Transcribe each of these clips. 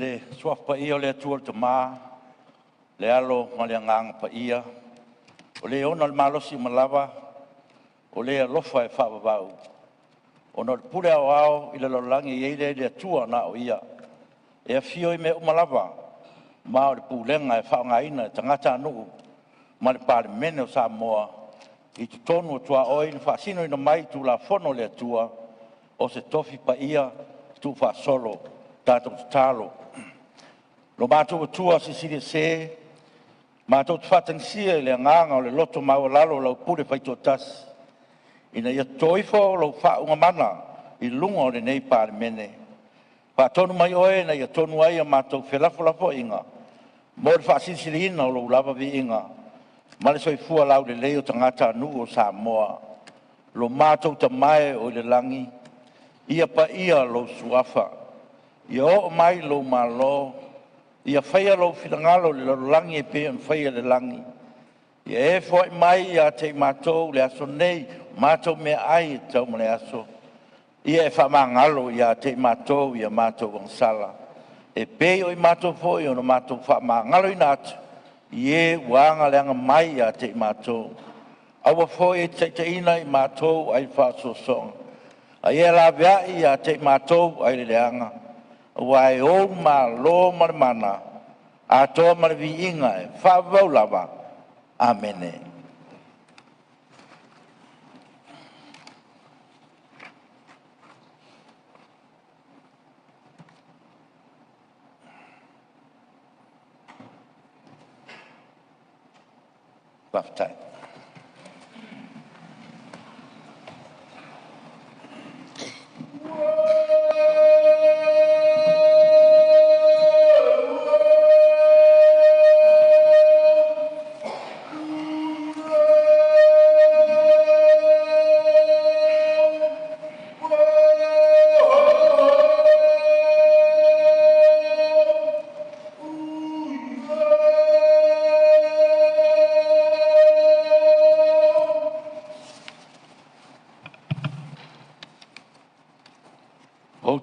le soa pa ia le atua te mā, le alo ma le ngang pa ia, o le ona le malosi malava, o le alofa e whaavavau. O no le pule au au i le lolangi i eile le atua na o ia. E a fio i me umalava, ma o le pulenga e whaongaina e tangata anu, ma le Palemene o Samoa, i tu tonu o tua oi ni whaasino ina mai tu la fono le atua, o se tofi pa ia tu wha solo, tātou te talo. Lo mātou atua si siri se, mātou te whatanisia i le nganga o le loto mau lalo lau pule whaito tas. Ina ia toifo lau whaunga mana i lunga o le nei Palemene. Whaatonu mai oe na ia tonu ai a mātou whelafo inga. Mo le whaasisiri ina o lau lava vi inga. Ma le soifua lau le leo tangata anu o Samoa. Lo mātou ta mai o le langi. Ia pa ia lau suafa. Ia o mai lau malo. Ia whaia lau whilangalo le lau langi e pe an whaia le langi. Ia e fwoi mai ia te mātou le aso nei. Mātou me ai e tau male aso. Ia e whamangalo ia te mātou ia mātou wangsala. E pei o i mātou fwoi o no mātou whamangalo i nātu. Ie wanga leanga mai ia te mātou. Awa fwoi e te ina i mātou ai whaasosonga. A ia la vea ia te mātou ai le leanga. Awa e o ma lo marimana. A toa marivi inga e whaavau lava. Amene. Baftai.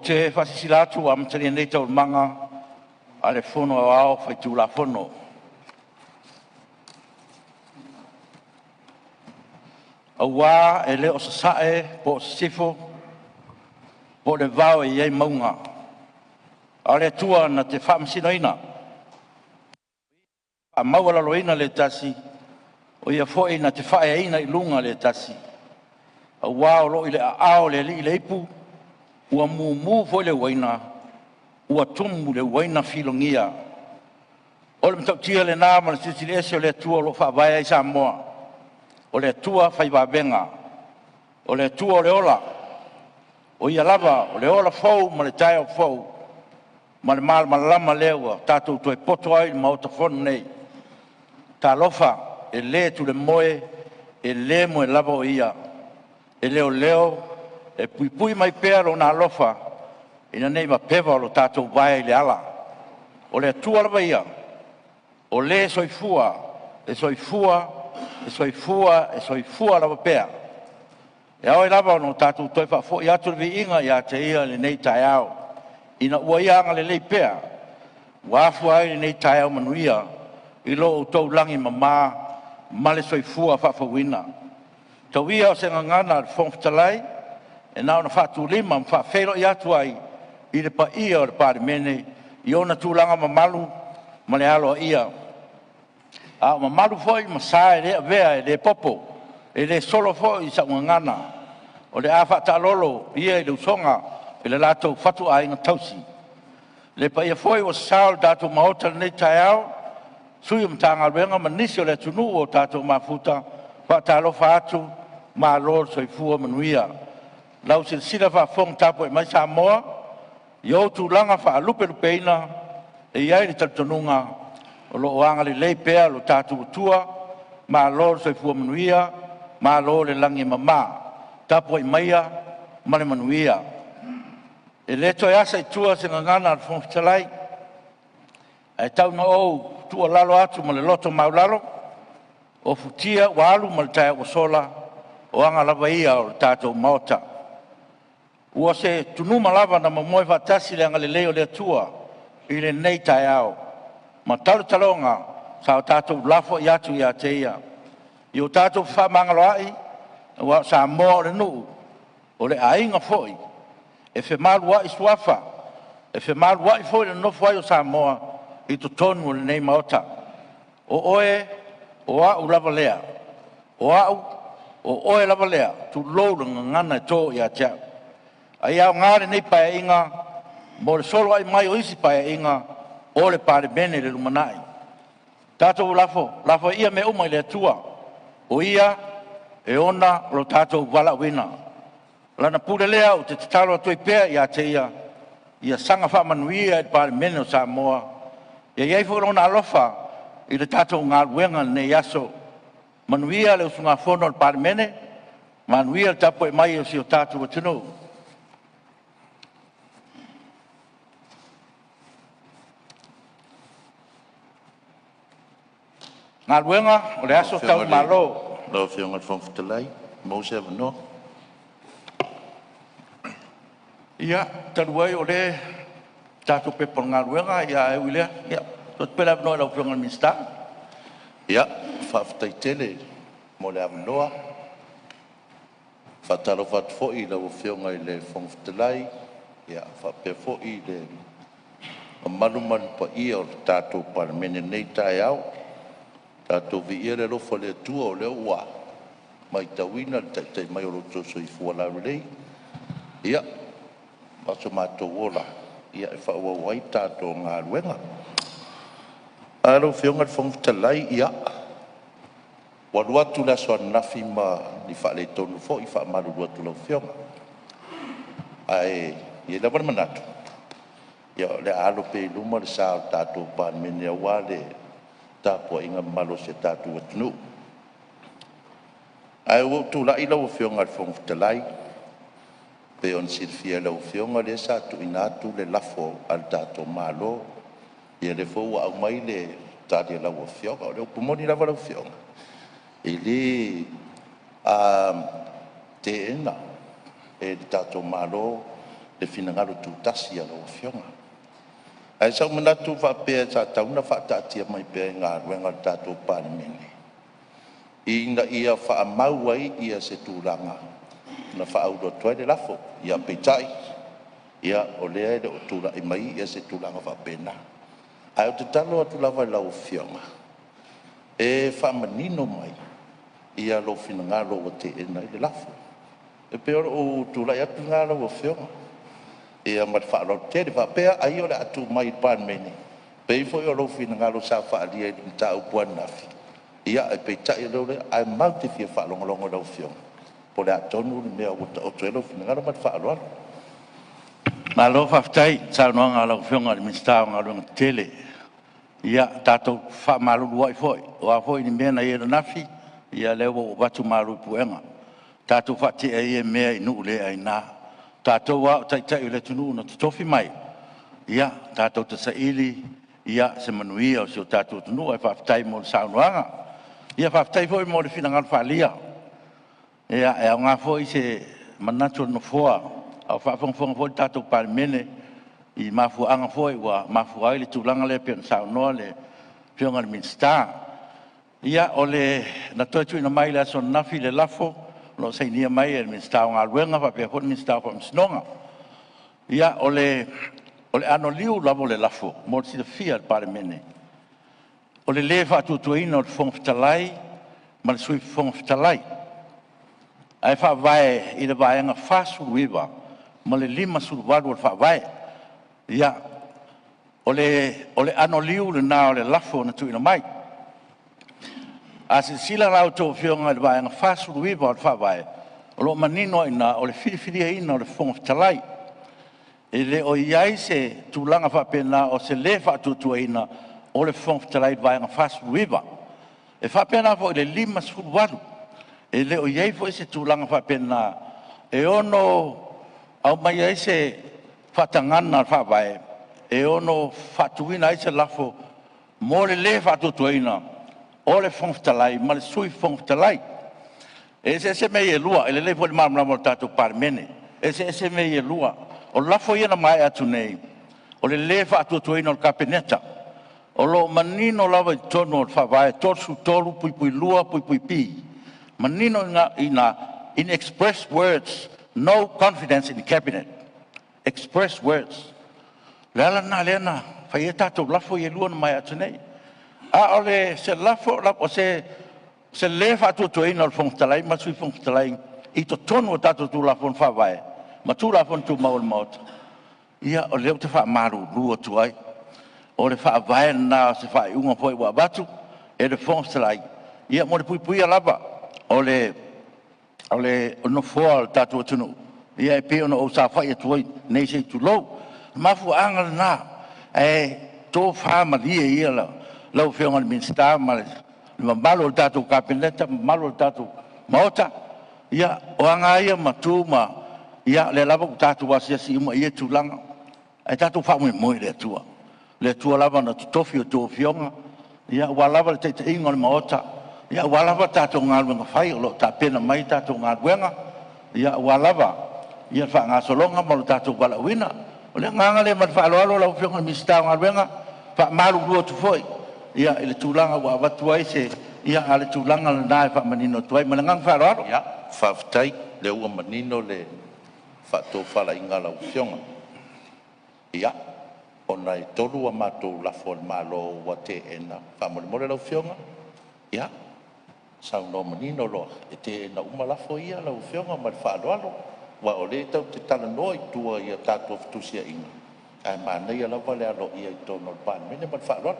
Te whasisilatu am tani nei tau manga a le fono au whai tū la fono. A wā e leo sa sae po sifo po le vau e iei maunga. A le tua na te whamasino ina. A maua loina le tasi o ia fwoi na te whae ina i lunga le tasi. A wā o lo i le ao le li le ipu. Ua mumu fo le waina, ua tumu le waina filongia. O le mtautia le nā ma le sisili ese o le atua lo whaavaya i Samoa. O le atua whaivabenga. O le atua o le ola. O ia lava, o le ola fau ma le tae o fau. Ma le malama lewa, tātou toi poto ai ma o ta whonu nei. Tā lofa, e le tu le moe, e le moe lava o ia. E leo leo, e pui mai pēr o nā lofa, ina nei ma pewa o lo tātou vai le ala. O le atua lava ia, o le soifua, e soifua lava pēr. E au e lava o no tātou toi whafo i atu vi inga i ate ia le nei tai au. Ina ua ia anga le lei pēr, wafu ai le nei tai au manuia, i lo o tau langi mamā, ma le soifua whafawina. Tau ia o se ngangana le whongfitalai, e nao na whātu lima, whawhero i atu ai, i le pa ia o le Palemene, i ona tūlanga mamalu, ma le alo ia. A mamalu foi, ma sae le vea, e le popo, e le solo foi i sa ngana, o le a whata lolo, ia i le usonga, e le lato whatu a inga tausi. Le pa ia foi o sao dato maota nei tai au, sui mtanga wenga manisi o le tunu o tato mafuta, whata lo whatu, ma lor soifua manuia. Lau sila whafong tapo e mai Samoa, i o tūlanga whaalupe lupeina, e iai ni tatununga, o lo oanga le lei pēr lo tātu utua, ma lo soifua manuia, ma lo le langi mamā, tapo e maia, ma le manuia. E le toi asa i tua se ngangana al whongfitalai, e tau na ou tua lalo atu ma le loto maulalo, o futia walu ma le tae o sola, o anga lava ia o tātou maota. Ua se tunuma lava na mamoe whatasi le anga le leo le atua, i le nei tai au. Ma tau talonga, sa o tātou lafo i atu i a te ia. I o tātou whamangaloai, wa sa moa o le nuu, o le ainga foi, e fe malua i suafa, e fe malua i foi le nofu ai o sa moa, i to tonu o le nei maota. O oe, o au lava lea, o au, o oe lava lea, tu lou ngana e tō i a tea. Ai au ngāre nei pae inga, mo le solo ai mai o isi pae inga, o le Palemene le lumanai. Tātou lafo ia me umai le atua, o ia e ona lo tātou wala wina. Lana pule lea o te tatalo atu i pēr i a te ia sanga whamanuia e Palemene o Samoa. Ia iei whorona alofa i le tātou ngā luenga nei aso. Manuia le usunga whono o Palemene, manuia le tapo e mai o si o tātou atunu. Ngā luenga o le aso tau malo. Lo whionga whangwhitalai, Mose Avanoa. Ia, taruai o le tātou pepa ngā luenga, ia e wilea, ia, tot pela Avanoa lau whionga minsta. Ia, whawhitai tele, mo le Avanoa. Whataro whatfoi lau whionga i le whangwhitalai, ia, whapea foi le malumalu pa ia o tātou Palemene nei tai au. Tātou vi ia le lofa le tua o le ua. Mai tawina le taitai mai o roto so i fuala rei. Ia, maso mātou ola. Ia e whaua wai tātou ngā ruenga. Aro whionga le whangwhitalai, ia. Walu atu le aso anafi ma ni whaale tonu fo i wha maru atu lau whionga. Ai, ia le wana manatu. Ia le alo pe luma le sao tātou Palemene awa le tāpua inga malo se tātou atunu. Ai o tu la ila o whionga le whangwhitalai, pe on silfia le o whionga le sa tu inatu le lafo al tātou malo, ia le fōua au mai le tātia lau o whionga, o le upumoni lava lau whionga. E le te ena, e le tātou malo, le finangalo tu tasi alo o whionga. Ai sa manatu whapea sa tauna whatatia mai pēr ngā ruenga tātou Palemene. Ina ia whaamau ai ia se tūranga. Na whaaudo tuai le lafo, ia peitai. Ia o lea ele o tūra i mai ia se tūranga whapena. Ai o te talo atu lava lau whionga. E whamanino mai, ia lo fina ngā lo o te ena i le lafo. E peor o tūra i atu ngā lo o whionga. Ia mat whaaro te re whapea, ai o le atu mai Palemene. Pei fo i o lofi na ngalo sa whaalia i mta au puan nafi. Ia e pei tai o le, ai mau te fia whaalongalongo lau whionga. Po le atonu ni mea o tu e lofi na ngalo mat whaaro alo. Nā lo whaftai, tau noa ngā lau whionga ni minsta o ngā luenga tele. Ia tātou whaamalulu ai foi. O a foi ni mea na ia nafi, ia leo o watu malu puenga. Tātou whati e ia mea i nuu le ai nā. Tātou wa tai le tunu na tofi mai. Ia, tātou te saili, ia se manuia o si o tātou tunu, ai whaftai mo le saunuanga. Ia whaftai foi mo le whina ngal whaalia. Ia, e au ngā foi se manatu no foa, au whaafonga foi tātou Palemene, i mafuanga foi, wa mafuai le tūlanga le pian saunoa le whionga le minsta. Ia, o le na toitu ina mai le aso nafi le lafo, lo sei nia mai e minsta o ngā luenga pa pia hon minsta o pa msinonga. Ia ole ano liu lavo le lafo, mo si le fia le Palemene. Ole le whaatutuina o le whongwhitalai, ma le sui whongwhitalai. Ai whaavae i le vaenga whasuru iwa, ma le 5 suruwaru o le whaavae. Ia, ole ano liu le nā o le lafo na tuina mai. A se sila lau tō whionga le vaenga whasuru iwa o le whaavae, o lo manino ina o le whiriwhiria ina o le whongwhitalai. E le o iai se tūlanga whapena o se le whaatutua ina o le whongwhitalai le vaenga whasuru iwa. E whapena fo i le 5 suruwaru. E le o iai fo i se tūlanga whapena e ono au mai ai se whatangana le whaavae, e ono whaatuina ai se lafo mo le whaatutua ina o le whongwhitalai, ma le sui whongwhitalai. E se mei e lua, e le fo le maramara mo le tātou Palemene. E se mei e lua, o lafo ia na mai atu nei. O le le whaatuatuina o le kapeneta. O lo manino lava I tono o le whawae, torsu tolu, pui lua, pui pi. Manino in express words, no confidence in the cabinet. Express words. Lala na lena, whai e tātou lafo I lua na mai atu nei. A ole se lafo, o se le whaatuatuina o le whongtalai, masui whongtalai, I to tono o tātou tu lafo na whawae. Ma tu lafo tu maul maota. Ia o leo te wha maru lua tu ai. O le wha vai na se wha unga poi wa batu. E le whongtalai. Ia mo le pui alaba. O le no fua o tātou atunu. Ia e peo no o sa whai atu ai. Nei se tu lou. Mafu angal na. E tō wha malia ia la. Lau whionga le minsta ma le malo o tātou kapeneta. Malo o tātou maota. Ia o anga ia matu ma. Ia le lava o tātou asiasi ima ia tūlanga. Ai tātou wha moi le atua. Le atua lava na tutofi o tō whionga. Ia walava le teita ingo le maota. Ia walava tātou ngā luenga whai o lo tā pena mai tātou ngā luenga. Ia walava. Ia wha ngā solonga ma lo tātou wala uina. O le nganga le man whaaloalo lau whionga mista ngā luenga. Wha maru lua tu foi. Ia ile tūlanga wa watuai se. Ia ale tūlanga le nāe wha manino tuai. Mana ngang whaaloalo. Ia, whaftai le ua manino le whato whala inga lau whionga. Ia, ona e tolu a mātou lafo le malo wa te ena whamole lau whionga. Ia, sau no manino loa, e te ena uma lafo ia lau whionga ma le whaaloalo. Wa o le tau te tala noa I tua ia tātua fitusia inga. Ai mana ia lau wale alo ia I tono le Palemene ma le whaaloalo.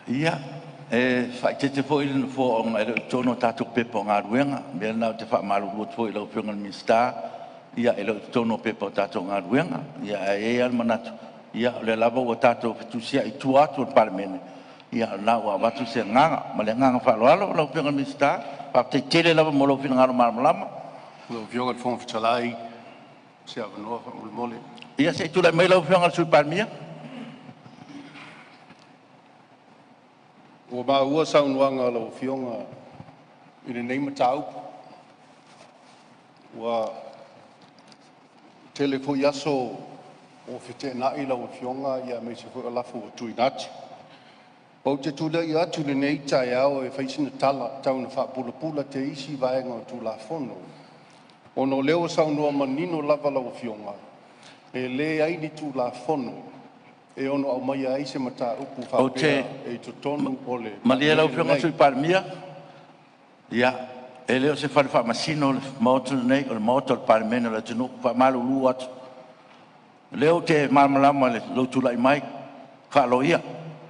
Ia, e whai te fo ili na fo o ngā tono tātou pepa o ngā ruenga. Mea nau te wha maru luot fo I lau whionga le minsta. Ia e lau tono pepa o tātou ngā ruenga. Ia e al manatu. Ia le lava o tātou fitusia I tua atu le Palemene. Ia nau a watu se nganga. Ma le nganga whaaloalo lau whionga le minsta. Pa te tele lava mo lau whina ngaro malama. Lau whionga le whongwhitalai. Se awanoa whamole. Ia se tūlai mai lau whionga le sui Palemia. Ua ua saunuanga lau whionga I le nei matau. Ua tele fo Aso o white nai lau whionga ia me se fo alafu o tui nati. Pau te tula I atu le nei tai au e whaisina tala tau na whapula te isi vaenga o tula whono. Ono leo saunua manino lava lau whionga. E le aini tula whono. E ono au mai ai se mata upu whapea e to tonu o le. Malia lau whionga sui Palemia. Ia, e leo se whare whamasino le maotu nei o le maotu le Palemene le tunu whamalu lu atu. Leo te malamalama le loutula I mai whaalo ia.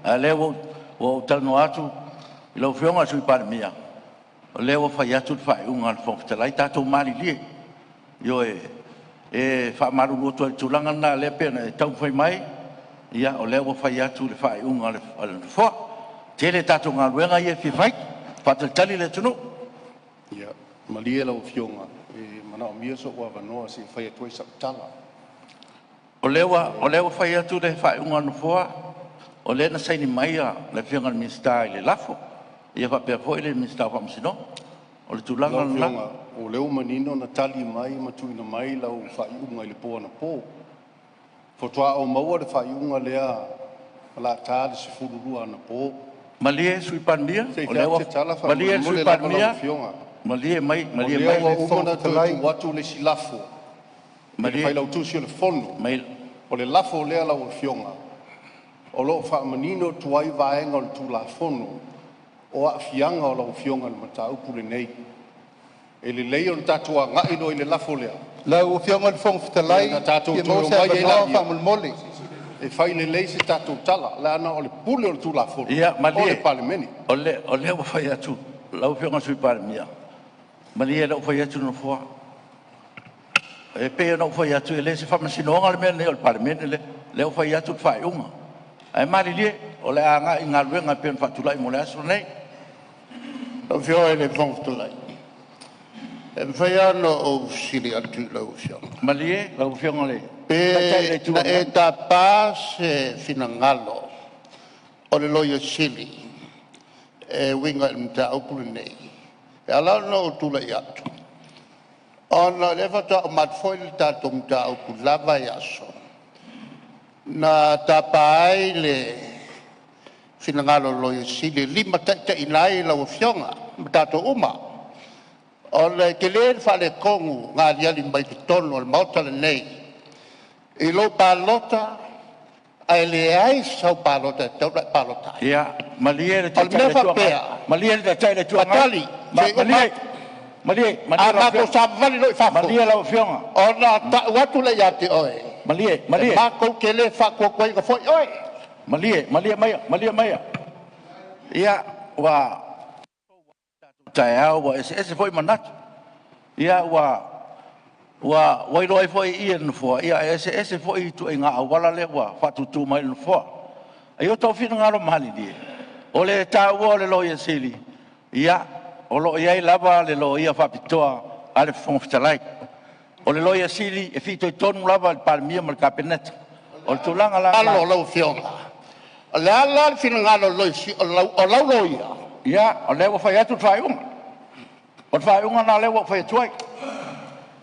A leo o talno atu I lau whionga sui Palemia. O leo whai atu le whai unga le whongwhitalai tātou mali lie. Io e whamalu lu atu le tūlanga na le pena e tau whai mai. Ia o leo whai atu le whai unga le whoa. Tele tātou ngā luenga I e whiwhai. Whataltali le tunu. Ia, malia lau whionga. E mana o mia so ua wanoa se whai atuai sa tala. O lewa whai atu le whai unga no whoa. O le na saini mai a le whionga le minsta I le lafo. Ia whapea fo I le minsta o whamsino. O le tūlanga Lau na. whionga, o leo manino na tali mai matuina mai lau whai unga I le poa na po. Fotoa o maua le whai unga lea la tāle se fururua na po. Malie sui Palemia. O lewa Malie sui Palemia. Malie mai. Malie mai. Umana tu watu le silafo. Malie. Whai lau tusi o le fono. O le lafo lea lau whionga. O lo wha manino tuai vaenga o le tūla fono. O a fianga o lau whionga le mata upu le nei. E le lei o le tatua ngai no I le lafo lea. Lau whionga le whongwhitalai. Na tatou Ia mo se awanoa whamulmole. E whai le lei se tatou tala. Le ana o le pule o le tūla fono. Ia, malie. O le Palemene. O le whai atu. Lau whionga sui Palemia. Malie lau whai atu no whoa. E pēo no whai atu e le se whamasinoanga le mea le o le Palemene le. Leo whai atu le whai unga. Ai mari lie, o le anga I ngā luenga pēn whatulai mo le aso nei. Lau whionga le whongwhitalai. E whai ano o siri atu lau whionga. Malie, lau whionga le. Pe na e ta pā se finangalo o le loia siri. E winga I mta upule nei. E ala no o tula I atu. Ona le fata o matfoi le tatou mta o kulava ya so. Na tapai le finangalo lo sili lima ta inai la fionga tatou uma. O le kele fa le kongu nga diali mai tono le mauta le nei. I lo palota ai le ai sau palota tau la palota. Ya, malie le Al mefa pea. Malie le tai le tua. Atali. Malie Ana ko savali lo fa. Malie la fionga. Ona ta watu le yate oe. Malie. Ma ko kele fa ko ko ko foi oe. Malie mai. Ya, wa tai wa ese foi manat. Ya wa roi foi ian fo ia ese foi tu nga wala le wa fatu tu mai no fo ayo to fina ngalo mali di ole ta wo le lo yesili ia o lo ia lava le lo ia fa pitoa ale fon ftalai ole lo yesili e fito ton lava al palmia mal cabinet o tu langa la allo lo fionga le ala fina ngalo lo si o lo ia ole wo fa ya tu fai o fai na le wo fa tu ai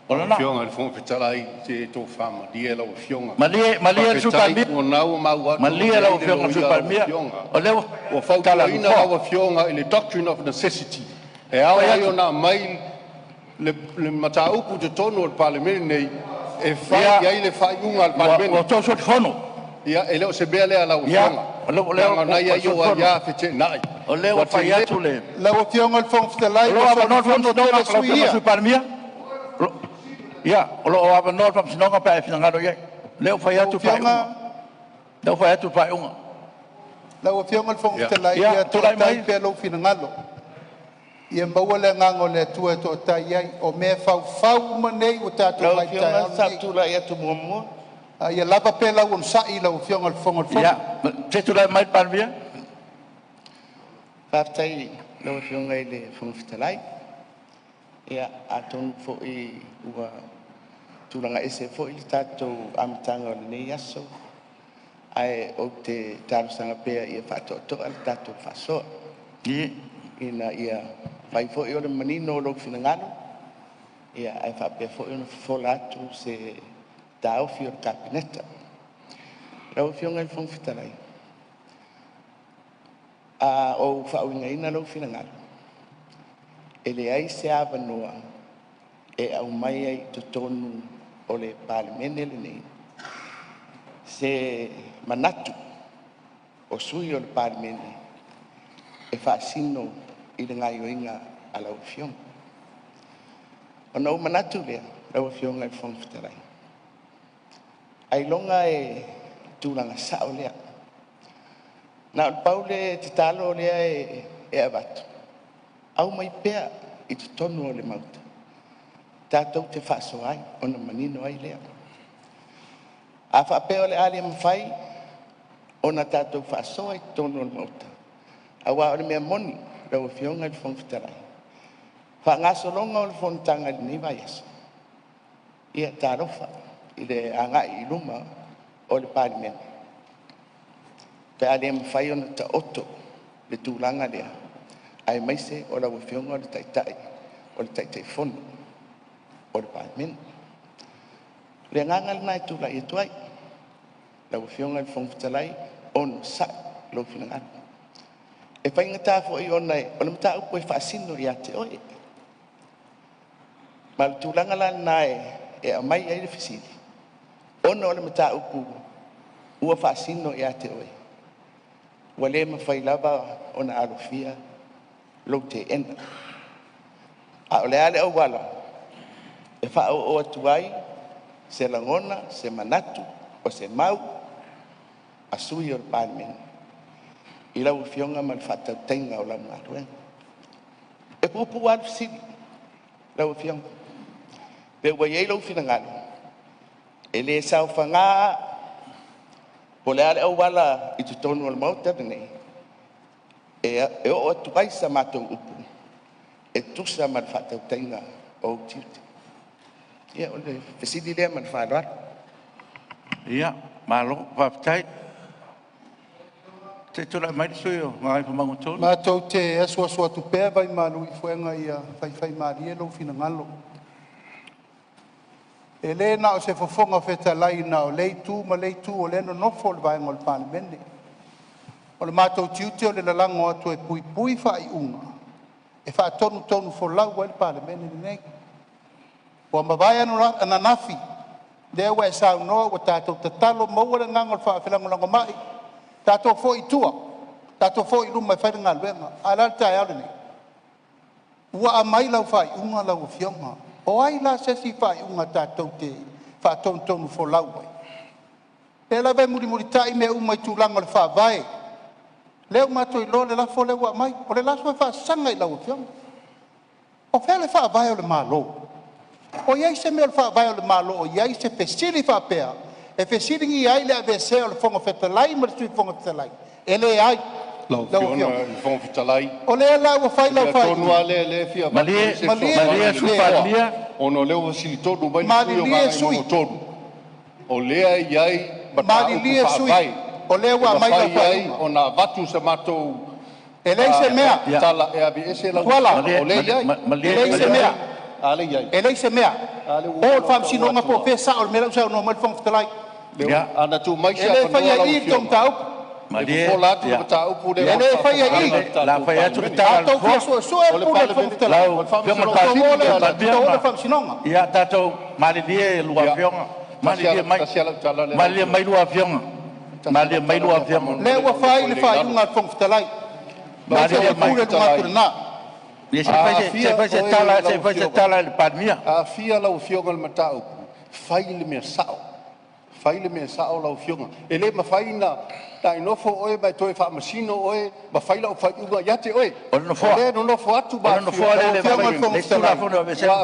Ona fionga le fon fetalai te to fama dia lo fionga. Malie super mi. Ona o mau. Malie lo fionga super mi. O le o fauta ina o fionga in the doctrine of necessity. E ao ai ona mai le mataupu te tonu o Palemene nei e fai ai le fai unga al Palemene. O to so fono. Ia e leo se bele ala o fionga. O le na ia yo ia fete nai. O le o fai atu le. La o fionga le fon fetalai. Lo ava no fono do la super mi. Ya, lo ava no fam sinonga pa fina ngado ye. Leo fai atu fai. Leo fai atu fai unga. La o fionga le fon fetalai ia to tai pe lo fina ngalo. Ia mbawale ngango le tu to tai ai o me fau manei o tatu mai tai. Fionga sa tu la ia tu mo. Ia lava pe la un sai la o fionga le fon. Ya, te tu la mai par via. Faftai lo fionga le fon fetalai. Ia aton fo I ua tulanga ese fo I tatou amitanga o nei aso ai o te tarusanga pea ia whatoto al tatou whasoa ina ia vai fo I o le manino o lo finangano ia ai whapea fo I o na fola atu se tau fi o kabineta rau fionga I fong fitarai a o whauinga ina lo finangano ele ai se ava noa e au mai ai to tonu o le Palemene le nei se manatu o sui o le Palemene e whaasino I le ngai oinga a lau fiong o nau manatu lea lau fionga I fong fitarai ai longa e tūlanga sao lea na o paule te talo lea e avatu au mai pea I te tonu o le mauta. Tātou te whaaso ai, o na manino ai lea. A whapea o le ale mawhai, o na tātou whaaso ai tonu o le mauta. A wā o le mea moni, rau fionga le whongwhitarai. Whaangaso longa o le whongtanga le nei vai aso. Ia tārofa, I le angai I luma o le Palemene. Pe ale mawhai o na ta oto, le tūlanga lea. Ai mai se o la fionga o le taitai fono o le Palemene. Le nganga le nai tula I tuai, la fionga le whongwhitalai o no sa lo finangano. E whainga tā fo I onai, o le mta upo e whaasino I ate oe. Ma le tūlanga la nai e a mai ai le fisili. Ono o le mta upo ua whaasino I ate oe. Wale ma whailava o na alofia lo te ena. A o le ale au wala, e wha o atuai, se langona, se manatu, o se mau, a sui o le Palemene. I lau fionga ma le whatau tainga o lau ngāruenga. E pupu alu sili, lau fionga. Pe ua iei lau fina ngalo. E le sao whanga, po le ale au wala, I tu tonu o le mauta nei. E o atuai sa mātou upu. E tusa ma le whatau tainga o tiuti. Ia, o le whesidi lea ma le whaarara. Ia, malo, whaptai. Te tula mai sui o ngai pamango tonu. Mātou te asua tu pēr vai malu I fuenga ia whai marie lo fina ngalo. E le na o se fofonga fetalai na o leitu ma leitu o le no fo le vai ngol Palemene. O le matou tiuti o le lalango atu e pui pui whai unga. E wha tonu fo lau e le Palemene nei. O mawai anu ananafi. Le ua e sao noa o tātou tatalo maua le ngangol wha whilango lango mai. Tātou fo i tua. Tātou fo i luma e whaile ngā luenga. Alal tai au nei. Ua a mai lau whai unga lau o fionga. O ai la sesi whai unga tātou te wha tonu fo lau ai. E la vai muri tai me umai tūlanga le wha vai. Leo mato i lo le la fo le ua mai. O le la so e wha sanga i lau o fionga. O whea le wha vai o le malo. O iai se mea le wha vai o le malo. O iai se pesili wha pea. E pesili ngi ai le a vese o le fonga fetalai ma le sui fonga fetalai. E le ai. Lau fiona i fonga fetalai. O le la ua whai lau whai. Tonu a le fia. Malie sufalia. Ono leo wasili tonu mai Malie sui. Tonu. O lea iai. Malie sui. O le ua mai lau whai. O na vatu sa matou. E lei se mea. Tala e abi ese lau. Tuala. O le iai. E lei se mea. Ale iai. E lei se mea. O le whamsinonga po pesa o le mea usau no mai fonga fetalai. Ana tu mai E le whai a i tong tau. Malie. E le whai a i. La whai atu te tala Tātou kia sua e pule fonga fetalai. O le whamsinonga. Ia tātou malilie lua fionga. Malilie mai lua fionga. Malie mai lua fionga. Le ua whai le whai unga fonga fetalai. Malie mai fetalai. Ia se fai se tala le Palemene. A fia lau fionga le matau. Fai le mea sao. Fai le mea sao lau fionga. E le ma fai na tai nofo oe mai toi wha masino oe. Ma fai lau fai unga iate oe. O le nofo. Le no nofo atu ba. O le nofo le fionga le fonga fetalai.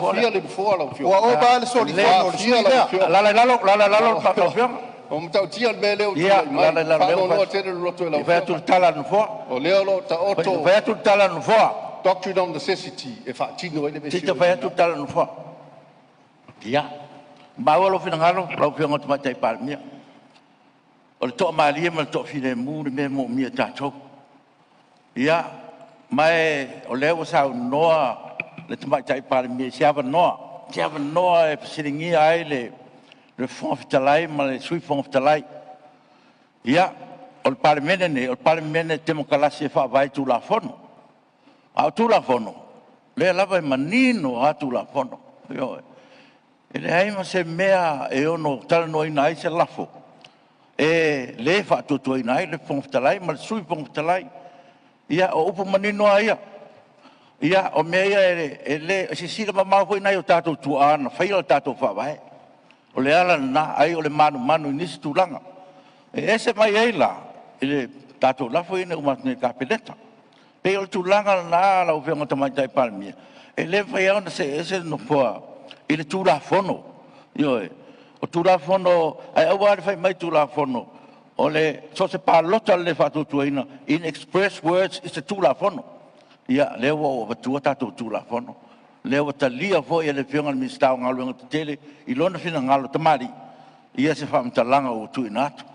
Wa fia le nofo lau fionga. Ua o ba le soli fonga o le sui lea. Lalo fionga. O mtau tia me leo Ia, mai. lalo Whano noa tere roto e lau I fai atu tala nofo. O leo lo ta oto. Fai atu tala nofo. Doctrine of necessity. E wha tino ele vesi. Tita fai atu tala nofo. Ia. Maua lo finangalo, lau fionga tu matai Palemene. O le toa maalia ma le toa fine mu le me mo mia tātou. Ia, mai o leo sau noa le tamatai Palemene siava noa e pasiringia ai le fonga fetalai ma le sui fonga fetalai. Ia, o le Palemene ne, o le Palemene temokalasi e whaavai tu la fono. A tu la fono. Le lava e manino a tu la fono. E le haima se mea e ono tala no ina ai se lafo. E le whaatutua ina ai le fonga fetalai ma le sui fonga fetalai. Ia, o upo manino a ia. Ia, o mea ia e le, se sira mamau hoi nai o tātou tuana, whaila o tātou whaavai. O le ala na ai o le manu inisi tūlanga. E ese mai eila, e le tātou lafo ina umatune kapeleta. Pe o le tūlanga na ala o whianga tamaitai Palemene. E le whai au na se ese no poa, i le tūla fono. Ioe, o tūla fono, ai au wāre whai mai tūla fono. O le, so se pālota le whātutuaina, in express words, is a tūla fono. Ia, leo o watua tātou tūla fono. Leo ta lia fo ia le whianga mi stau ngaluenga te tele, i lona whina ngalo tamari, ia se whamtalanga o tui nātu.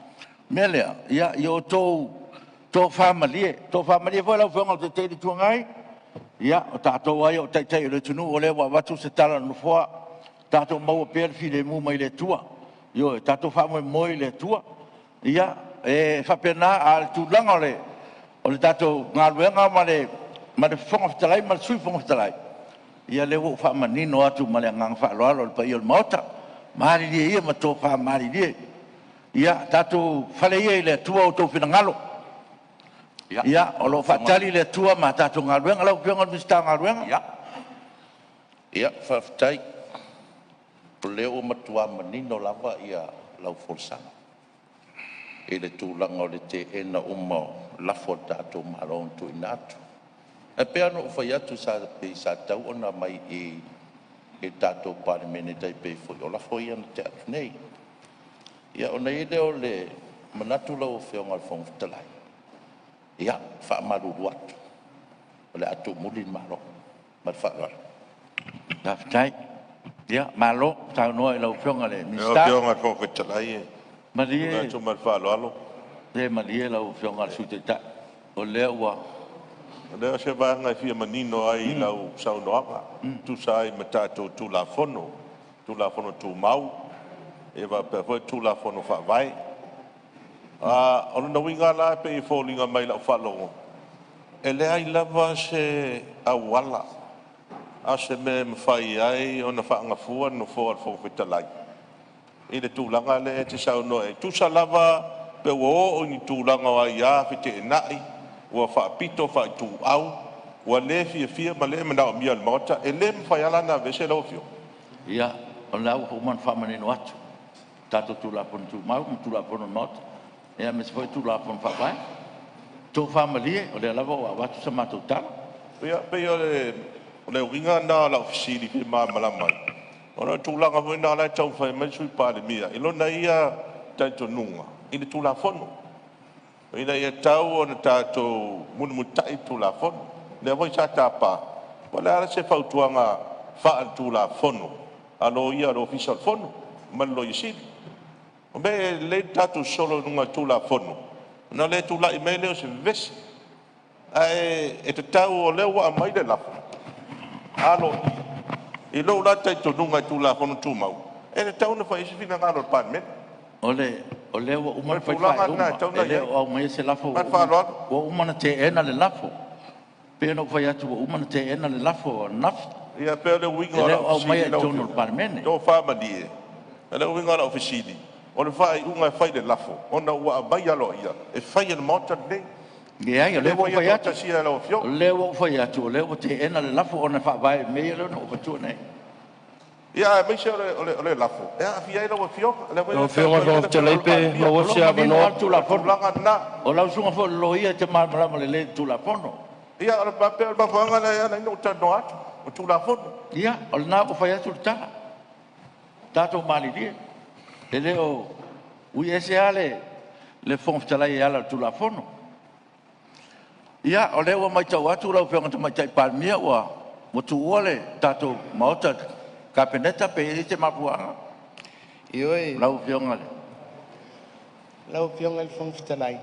Mea lea, ia, i o tō whamalie fo lau whianga te tele tuangai, ia, o tātou ai o taitai o le tunu, o leo wa watu se tala no fua, tātou maua pēr file mu mai le tua, io, tātou whamoe moi le tua, ia, e whapena a le tūlanga o le tātou ngaluenga ma le whanga whatalai, ma le sui whanga whatalai. Ia leo fa manino atu male ngang fa lo le pai o mota mari ia ma to fa mari ia tatu fale ia le tua o to finangalo ia o lo fa tali le tua ma tatu ngaluenga lo pionga mista ngaluenga ia fa tai leo matua manino lava ia lau forsanga e le tūlanga o le te ena lafo tatu malon tu inatu. E pea no whai atu sa pe sa tau ona mai e tātou Palemene tai pe fwoi. O la fwoi ana te atu nei. Ia ona i leo le manatu lau whionga al whong talai. Ia, wha maruru atu. O le atu mulin malo. Mar wha gara. Da whai. Ia, malo, tau noa i lau whionga le mista. Eo whionga al whong talai e. Marie. Nga tu mar wha alo. Le marie lau whionga al sute ta. O leo ua. Leo se vanga fia manino ai lau sau noanga. Tu sai ma tātou tu la fono. tula fono tu mau e va pe foi tula fono fa vai ona na winga la pe folinga mai la fa longo e le ai lava se awala a se me fai ai ona fa nga fua no fo al fo fitalai e le tulanga le te sa no e tu sa lava pe wo o ni tulanga wa ya fite nai wa fa pito fa tu au wa le fia ma le mana mi al mota e le fai ala na vese lo fio ia o la o man fa mane no atu tato tu la pon tu mau tu la pon not ia me foi tu la pon fa vai tu family o le lava wa tu sama tu ta pe o le winga na la ofisili pe ma mala mai ona tu la nga na la tau fa me sui pa le mia ilo na ia tanto nunga ile tu la fono ina ia tau ona tato mun mutai tu la fono le voi sa tapa wala ala se fautuanga fa tu la fono alo ia lo official fono man lo yisi o be le tato solo nunga tu la fono na le tu la email o se vesi ai e te tau o le wa mai de la alo i lo la tai to nunga tu la fono tu mau e te tau na fa isi fina ngalo Palemene ole o uma fai ele o mai se lafo o uma na te ena le lafo pe no fai atu o uma na te ena le lafo naf ia pe le winga o mai to no Palemene do fa ma die ele winga la ofisili o le fai unga fai le lafo ona wa mai alo ia e fai le mota de ia le o fai atu si lo fio le o fai atu le o te ena le lafo ona fa vai me le no o tu nei ia me se ole lafo ia fia lo fio le o fio ma te leipe ma o se ava no tu la fono o la sunga fo lo ia te ma le tu la fono ia o papel ba fanga na no tano atu o tu la fono ia o na o fai atu ta tato mali dia ele o ui ese ale le fon ftala ia tu la fono ia o le o mai tau atu la o te mai tai palmia wa mo tu ole tato maota kapeneta pe te mapua Ioi. lau fionga Lau fionga le fong fitalai.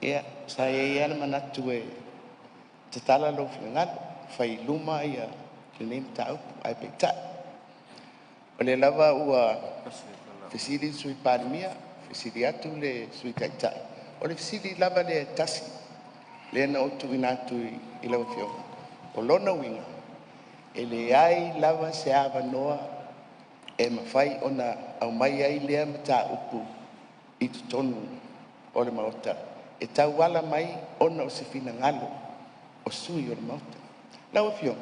Ia, sa ia manatu e te tala lau fionga fai luma ia le nem tau ai pekta. O le lava ua fesili sui Palemia, fesili atu le sui kaitai. O le fesili lava le tasi. Le na otu inatu i lau fionga. O lona winga. E le ai lava se ava noa e mawhai ona au mai ai lea mata upu i tu tonu o le maota. E tau wala mai ona o se fina ngalo o sui o le maota. Lau fio,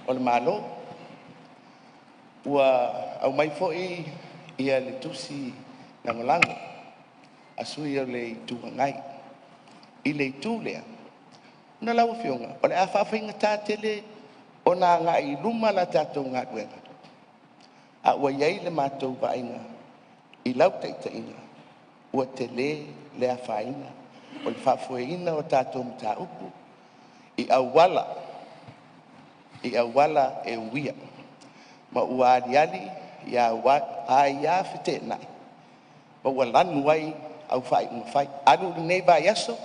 o le malo, ua au mai foi ia le tusi langolango, a sui o le itu ngai, i le itu lea. Na lau fionga, o le a whawhinga tā tele ona nga i luma la tātou ngā duenga. A ua iei le mātou vainga, i lau teitainga, ua te le a whainga, o le whawhueina o tātou mta upu, i awala e uia. Ma ua ariali, i a ia white nai. Ma ua lanu ai au whai umawhai. Aru nei vai aso,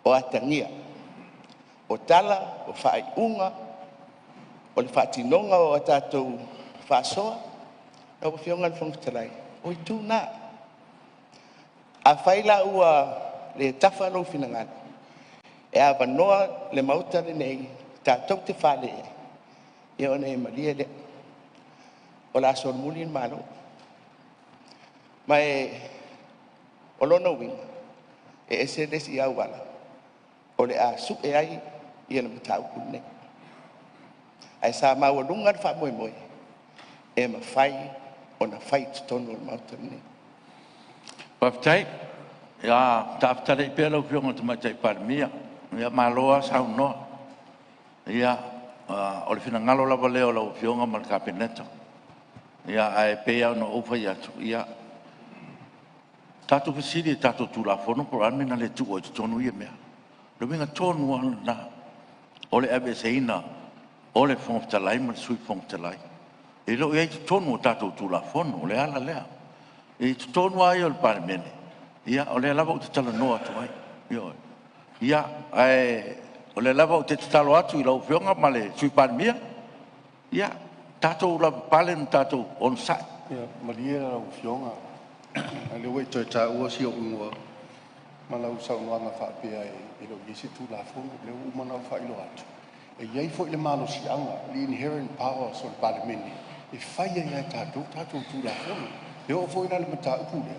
o atangia. O tala, o whai unga, o le whaatinonga o tātou whaasoa, na o whionga le whangtalai. O i tū nā. A whaila ua le tawhalo whinangana. E a wanoa le mauta le nei, tātou te whale e. E o nei malia le. O la asor muli in malo. Ma e o lona winga. E ese lesi au wala. O le a su e ai i ana matau kunne. Ai sa mau lunga fa moi moi. E ma fai ona fight tonu mountain. Paftai ya taftale pelo fionga te mai Palemia. Ya maloa sa no. Ya o le fina ngalo la valeo la fionga mal kapeneta. Ya ai pe no ofa ya ya tatu fisili tatu tu la fono por almena le tu o tonu ye mea. Lo venga tonu na ole abe seina ole fong talai mal sui fong talai. E lo ye tonu tatu tu la fono le ala le. E tonu ai ol Palemene. Ya ole lava te tala no atu ai. Yo. Ya ai ole lava te talo atu i lo fionga male sui Palemia. Ya Tātou la palen tātou on sa. Ia, malia la ufionga. Ale wei toi ta ua si o unua. Malau sau noanga whaapea e lo yesi tu la fono, le umana whailo atu. E iei fo ile malo si anga, the inherent power so le Palemene. E whaia ia tātou tu la fono. E o fo ina le mata upu lea.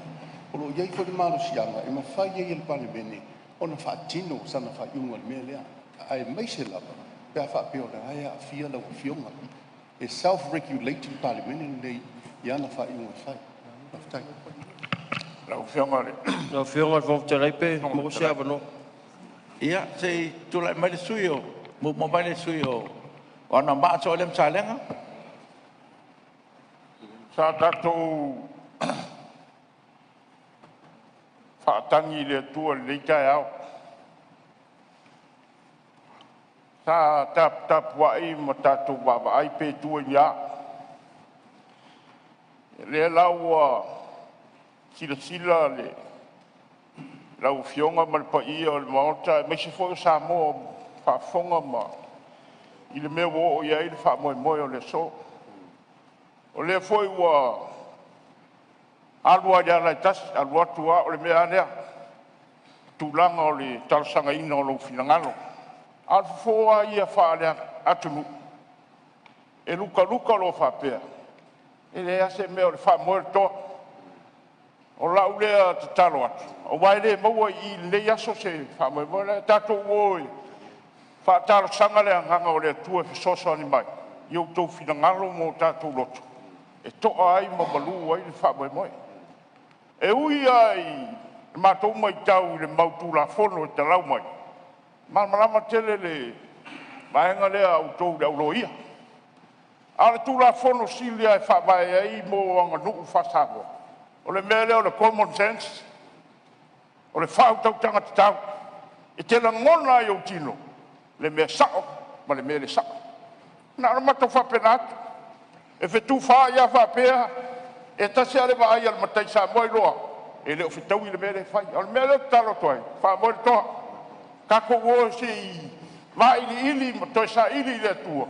O lo iei fo ile malo si anga, e ma whaia ia le Palemene. Ona whaatino sana whaiunga le mea lea. Ai meise lava. Pea whaapea o le aia a fia la ufionga. E self-regulating Palemene nei iana whaiunga whai. Maftai. Lau whionga le. Lau whionga le Fonotaga, mo se avanoa. Ia, se tula mai le sui o, mo mai le sui o, o ana maa so lem sa lenga. Sa tātou whaatangi le tua le kai au. Sa tap wai ma tātou wawa ai pe tua ia. Le lau sila le lau fionga ma le pa ia o le maota. Me se foi o sa mo whaafonga ma. I le mea wo o ia i le wha moe o le so. O le foi ua alua ia lai tasi, alua tua o le mea anea. Tūlanga o le talasanga ina o lo finangalo. Alfoa ia whaalea atunu. E luka lo whapea. E le ase mea o le wha moe toa. O lau lea te talo atu. O wai le maua i le aso se wha moe le tato oi. Wha talasanga le anganga o le tua fisoso ani mai. Iau tau finangalo mo tato loto. E toa ai ma malu ai le wha moe. E ui ai mātou mai tau le mautu la fono e te lau mai. Malama tele le maenga lea au tau le auloia. Ale tu la fono silia e whabai ai mo anga nuku whasawa. O le mea leo le common sense. O le whau tau tanga te tau. E te la ngona i au tino. Le mea sao, ma le mea le sao. Nā ramata whapenatu. E whetu wha ia whapea. E tasi ale wa ai al matai sa moi loa. E leo whetau i le mea le whai. O le mea leo talo toai. Wha moi toa. Kako wo si va ili ma to sa ili le tua.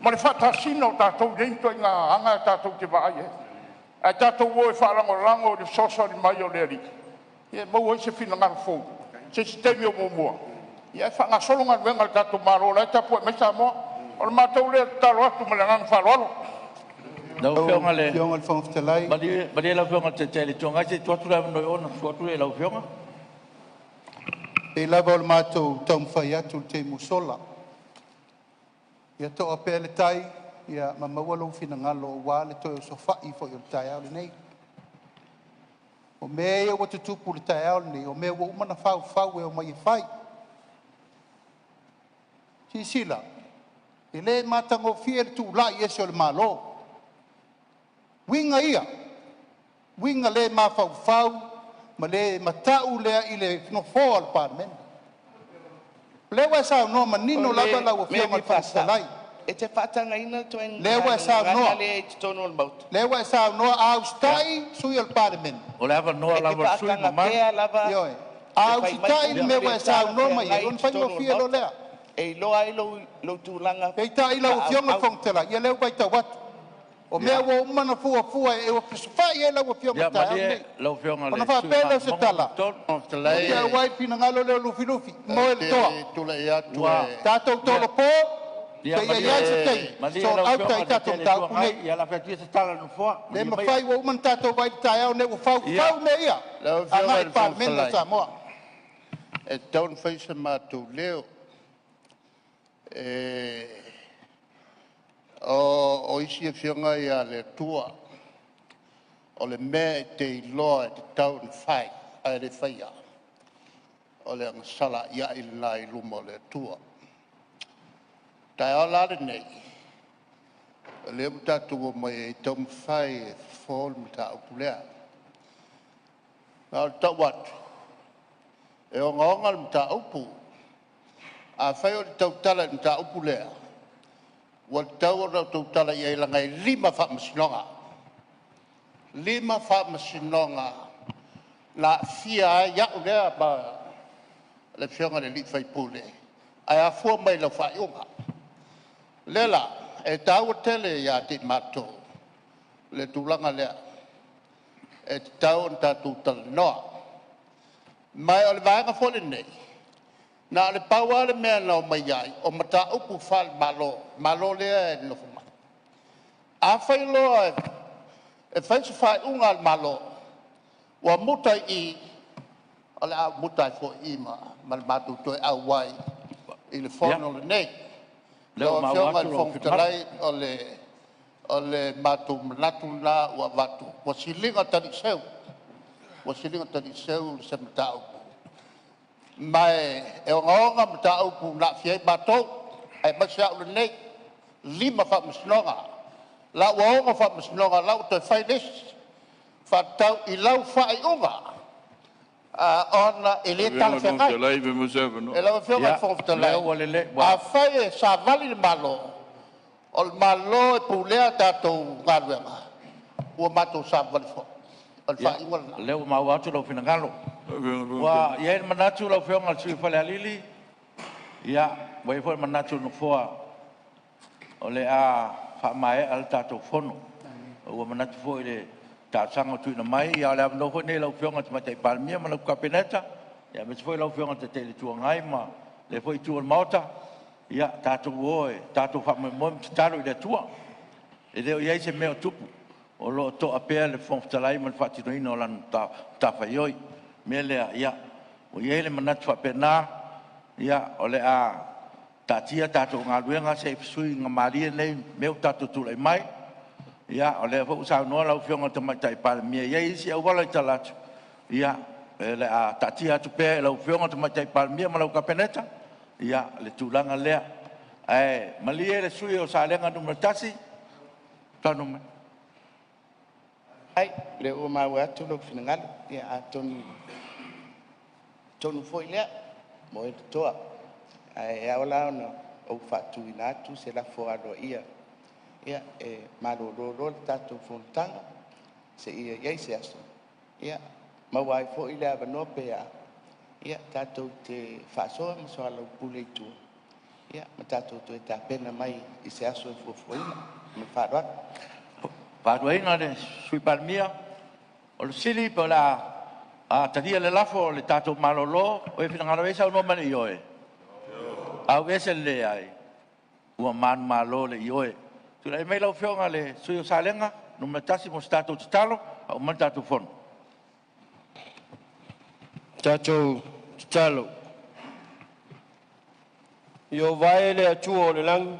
Ma le fata sino tātou dentro ngā anga tātou te vai e. A tātou wo e whalango lango le soso ni mai o le ri. E mau e se fina ngā fō. Se temi o mua. Ia e whanga solonga wenga tātou maro la e tapu e mesa moa. O le mātou le talo atu ma le nganga whalolo. Lau whionga le. Whionga le Fonotaga. Mali lau whionga te tele tonga. Se tuatu la mno ona, tuatu e lau whionga. E lava o le mātou tau mwhai atu te musola. Ia toa pēr le tai, ia mamaua lau whina ngalo o wā le toi o sofai fo i o le tai au le nei. O mea ia wa tutupu le tai au le nei, o mea wa umana whau e o mai e whai. Sila, e le mātango fia le tu lai ese o le mālo. Winga ia, winga le mā whau, ma le matau lea i le whinofoa al Palemene. Lewa e sao noa manino lava lau a whionga le Fonotaga. E te whatanga ina tuen... Lewa e sao noa. Le te tono al maut. Lewa e sao noa au stai sui al Palemene. O lava noa lava sui mamai. Ioe. Au stai le mewa e sao noa mai. E on whaingo fia lo lea. E loa i lo tūlanga. E ta i lau a whionga le Fonotaga. Ia leo bai tau watu. O mea wo umana fua e o whai e lau a whionga tai au nei. Lau whionga le Ona wha pēleo se tala. Ia wai pina ngalo leo lufi. Moe le toa. Tula i atu e... Tātou tolo pō. Ia ia se tei. So au tai tātou tau nei. Ia la whetia se tala no fua. Le ma whai wo umana tātou vai tai au nei o whau me ia. Angai Palemene Samoa. E taun whai se mātou leo. O isi e whionga i a le tua. O le mea te iloa e te taun whai. Ai le whaia. O le angasala ia i nai luma o le tua. Tai o lare nei. Le mutatu o mai e taun whai e whol mta upulea. Nā tau watu. E o ngaonga mta upu. A whai o le tau tala mta upulea. Wa tau o tau tala i e langai 5 whaamasinonga. 5 whaamasinonga. La fia ia o lea ba le whionga le li whai pule. Ai a fua mai lau whai unga. Lela, e tau tele ya te mato le tulanga le e tau ta tu tal no mai o le vanga fole nei na le pawa le me no mai ai o mata upu fal malo le no fuma a fai lo e fai se fai unga malo wa mutai I ala mutai fo ima mal matu to awai I le fono le nei Leo ma watu lo fontalai ole matu natu la wa watu wa silinga tani seu se matau mai e ngonga matau pu na fie bato ai masa le nei lima fa msnonga la wa fa msnonga la to fai des fa tau I lau fa I onga ona ele tal fe ngai ela fe ngai fontalai a fai sa vali malo ol malo pulea tatou galuega ua matou savali fo ol faaigola leo mau atu lo finagalo wa ia manatu lo feonga sui fale alili ia wai fo manatu no foa ole a fa mai al tatou fono ua manatu fo ile ta sanga tu na mai ia le no fo ne lo feonga te mai palmia ma lo kapeneta ia me fo lo feonga te tele tu ngai ma le fo tu mota ia tatou oe tatou fa mo talo ile tua e leo ia se meo tupu o lo to apea le fon talai mal fati no ino lan ta fa yoi mele ia o ia le manat fa pena ia ole a tatia tatou ngaluenga se sui ngamaria nei meu tatou tu lai mai ia ole fo sa no la fionga te mai tai pa mia ia isi au wala talatu ia le a tatia tu pe la fionga te mai tai pa mia ma la kapeneta ia le tulanga lea malie le sui o sa lenga numero tasi tanu me ai le o ma wa tu lo fingal ia aton tonu foi le mo e toa ai ola no o fatu ina tu se la fo ado ia ma lo tato Fonotaga se ia se aso ia ma wai fo ile ava no pe ia tato te faso ma so ala pule tu ia ma tato te ta pena mai I se aso fo ina ma fa ina de sui palmia o le sili po la a tadia le lafo le tato malolo o e fina ngara esa no mani yoe au ese le ai ua man malo le yoe tu la mai lo fionga le sui o salenga no matasi mo stato talo au man tato fono Tatou talo. Yo vai le atuo le lang.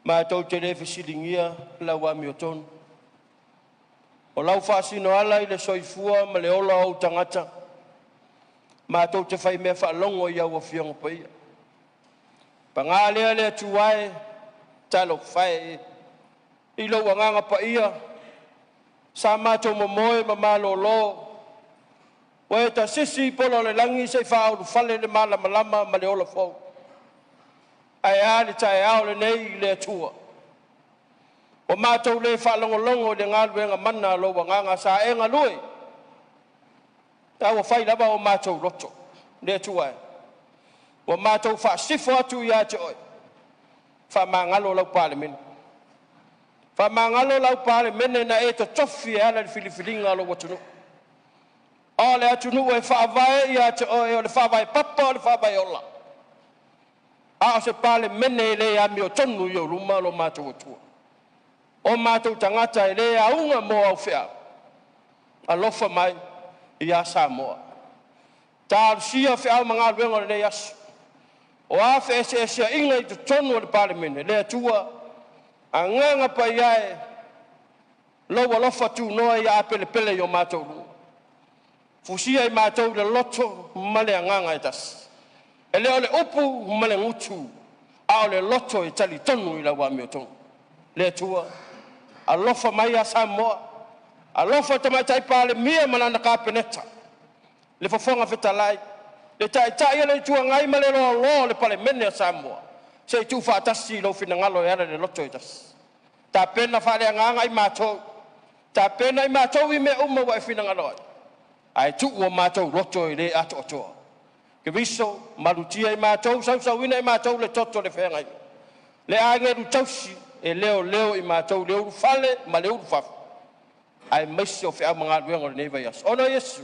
Ma tau te le fisilingia la wa mioton. O lau fasino ala I le soifua ma le ola au tangata. Ma tau te fai mea whaalongo I au awhiong paia. Pangale le atuae talo fai I lo wanganga paia. Sa ma tau momoe ma malolo. Wa ta sisi polo le langi se fa o fale le mala malama ma le ola fo ai ali tai au le nei le tua o ma to le fa longo le ngal wenga manna lo wanga sa e nga lui ta o fai lava o ma to roto le tua o ma to fa sifo atu ya te oi fa mangalo lo Palemene fa mangalo lo Palemene na e to tofi ala le filifilinga lo watu ole atu nu e fa vai ia te o le fa vai papa le fa vai ola a se Palemene le a mio tonu yo luma lo mato tu o mato tangata le a unga mo au fea a lofa mai ia Samoa ta sia fea manga wengo le yas o a fe se inga I tonu le Palemene le tua a nganga pa ia lo lofa tu no ia pele yo mato fusia I mātou le loto male anganga tas. E leo le upu male ngutu. A le loto tali tonu I la wa mioton. Le tua. A lofa mai a Samoa. A lofa tamatai pale mia malana kapeneta. Le fofonga fetalai. Le tai le tua ngai male lo le Palemene a Samoa. Se tu fa tasi lo finangalo era le loto tas. Ta pena fa le anganga I mātou. Ta pena I mātou I me wa finangalo. Ai tu o matou roto I le ato ke viso malutia I matou sau ina I matou le toto le fenga Le angeru tausi e leo I mātou leo fale ma leo fafu. Ai maisi o whea mga ruenga o nei vai aso. Ono Yesu.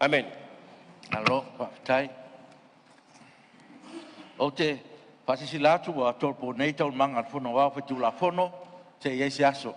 Amen. Alo, whaftai. O te pasisi latu wa tolpo nei tau manga fono wau whetula fono te iesi aso.